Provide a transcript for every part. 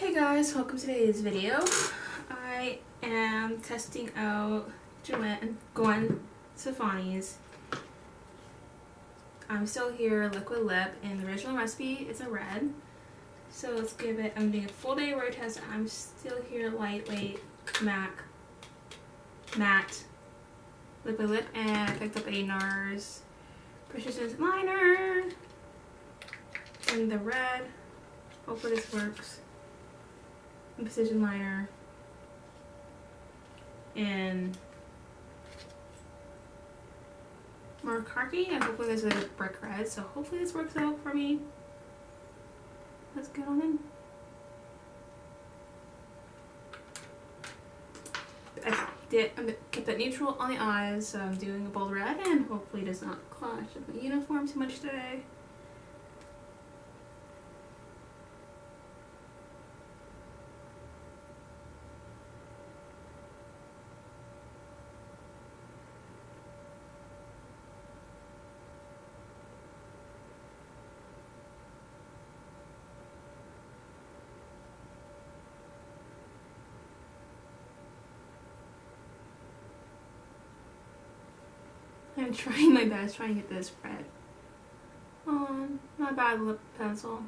Hey guys, welcome to today's video. I am testing out Gwen Stefani's I'm Still Here liquid lip, and the original recipe is a red. So let's give it, I'm doing a full day wear test. I'm Still Here lightweight matte liquid lip, and I picked up a NARS Precision liner in the red. Hopefully this works. Precision liner in more khaki, and hopefully this is a brick red, so hopefully this works out for me. Let's get on in. I kept it neutral on the eyes, so I'm doing a bold red, and hopefully it does not clash with my uniform too much today. I'm trying my best trying to get this red on. Not bad lip pencil.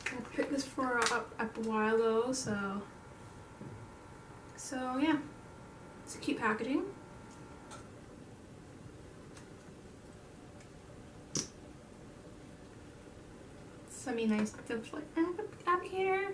I picked this for up a while ago, so yeah, it's a cute packaging. Semi-nice diffrent applicator.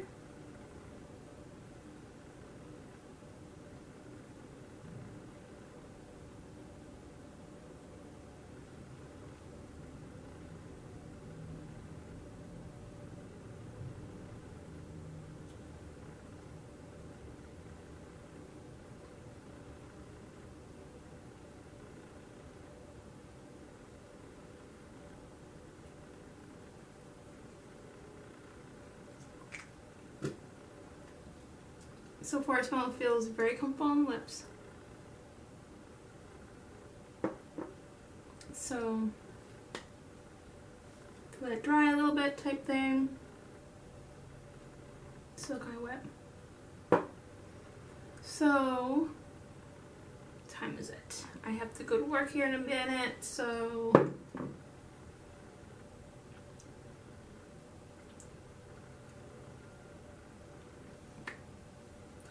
So far, it feels very comfortable on the lips. So let it dry a little bit type thing. Still kind of wet. So, what time is it? I have to go to work here in a minute, so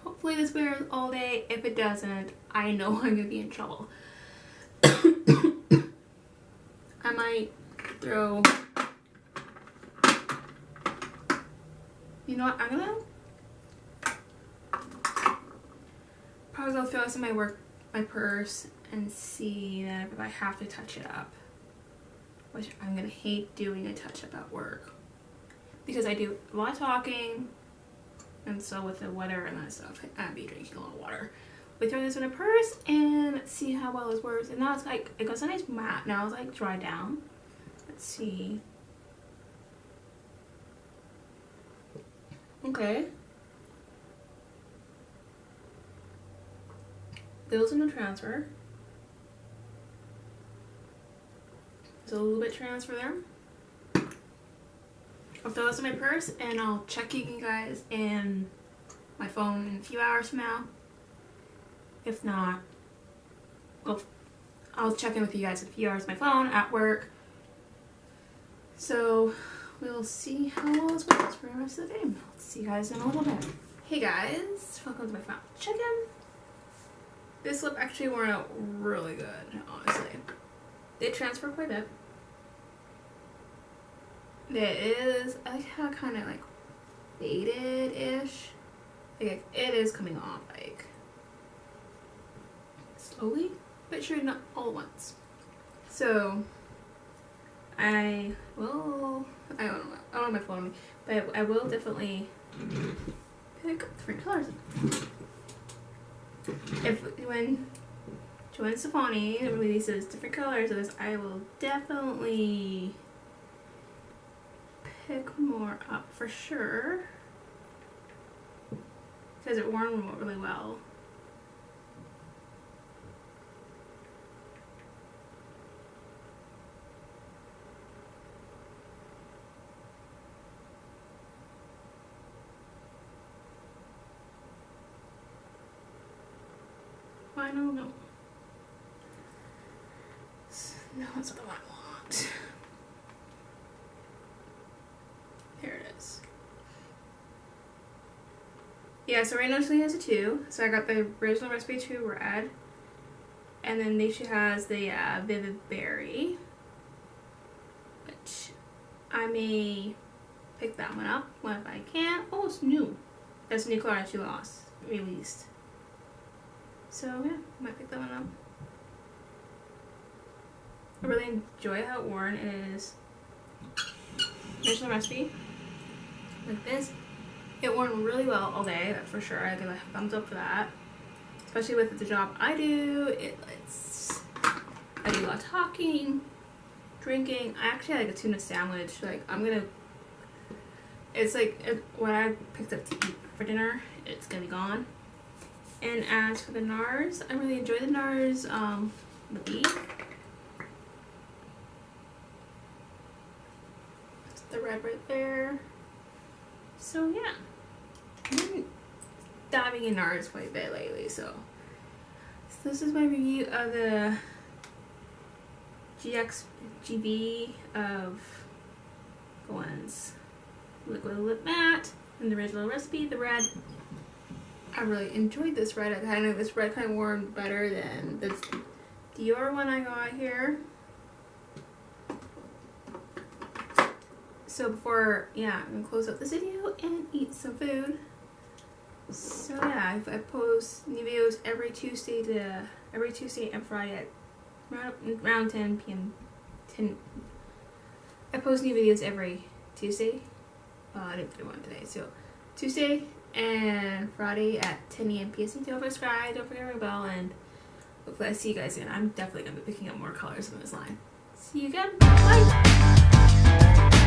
hopefully this wears all day. If it doesn't, I know I'm gonna be in trouble. I might throw, you know what, I'm gonna probably go throw this in my purse and see that if I have to touch it up, which I'm gonna hate doing a touch up at work because I do a lot of talking. And so with the weather and that stuff, I'd be drinking a lot of water. We throw this in a purse and see how well this works. And now it's like, it goes a nice matte. Now it's like dry down. Let's see. Okay. There's no transfer. There's a little bit transfer there. I'll throw this in my purse and I'll check you guys in my phone in a few hours from now. If not, well, I'll check in with you guys in a few hours on my phone at work. So we'll see how well this works for the rest of the day. I'll see you guys in a little bit. Hey guys, welcome to my final check-in. This lip actually worn out really good, honestly. They transfer quite a bit. It is, I like how kind of like faded-ish. Like it is coming off like slowly, but sure not all at once. So I will, I don't have my phone on me, but I will definitely pick different colors. When Gwen Stefani releases different colors of this, I will definitely pick more up for sure, because it worn really well. Final no. No, that's not the one I want. Here it is. Yeah, so right now she has a 2. So I got the original recipe 2 red. And then she has the Vivid Berry, which I may pick that one up if I can. Oh, it's new. That's a new color she released. So yeah, I might pick that one up. I really enjoy how worn it is. Original recipe, like this. It worn really well all day, that's for sure. I give a thumbs up for that. Especially with the job I do. I do a lot of talking, drinking. I actually had like a tuna sandwich. Like it's like what I picked up to eat for dinner, it's gonna be gone. And as for the NARS, I really enjoy the NARS, the bee. That's the red right there. So yeah, I've been diving in NARS quite a bit lately, so this is my review of the GXVE of Gwen's Liquid Lip Matte and the original recipe, the red. I really enjoyed this red. This red kind of worn better than the Dior one I got here. So before, yeah, I'm gonna close out this video and eat some food. So yeah, I post new videos every Tuesday and Friday at around 10 p.m. I post new videos every Tuesday. I didn't do one today, so Tuesday and Friday at 10 a.m. PST. Don't subscribe, don't forget to ring the bell, and hopefully I see you guys again. I'm definitely going to be picking up more colors in this line. See you again. Bye!